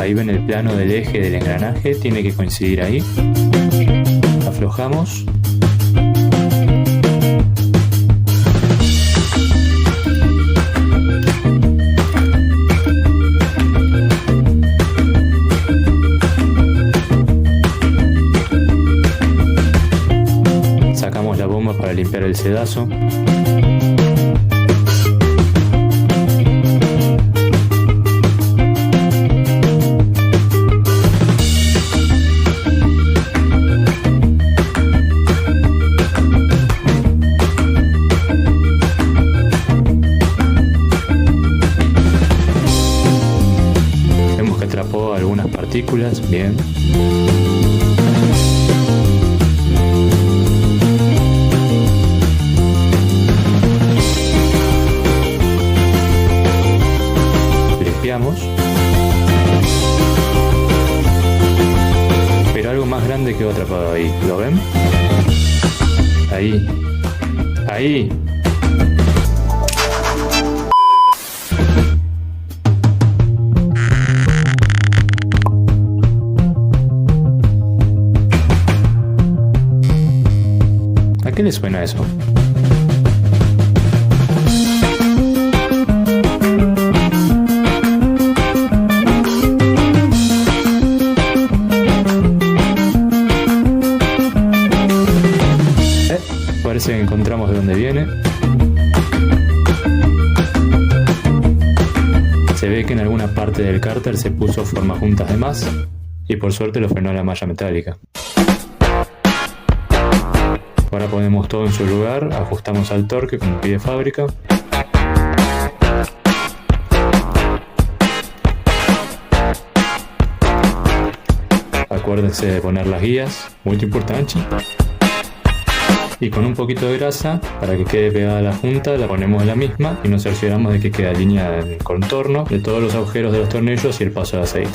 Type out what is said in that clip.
Ahí ven el plano del eje del engranaje, tiene que coincidir ahí. Aflojamos. Sacamos la bomba para limpiar el sedazo. Vemos que atrapó algunas partículas, bien. Pero algo más grande quedó atrapado ahí, ¿lo ven? Ahí, ahí. ¿A qué le suena eso? Parece que encontramos de dónde viene. Se ve que en alguna parte del cárter se puso formas juntas de más y por suerte lo frenó la malla metálica. Ahora ponemos todo en su lugar, ajustamos al torque como pide fábrica. Acuérdense de poner las guías, muy importante. Y con un poquito de grasa, para que quede pegada a la junta, la ponemos en la misma y nos cercioramos de que quede alineada en el contorno de todos los agujeros de los tornillos y el paso de aceite.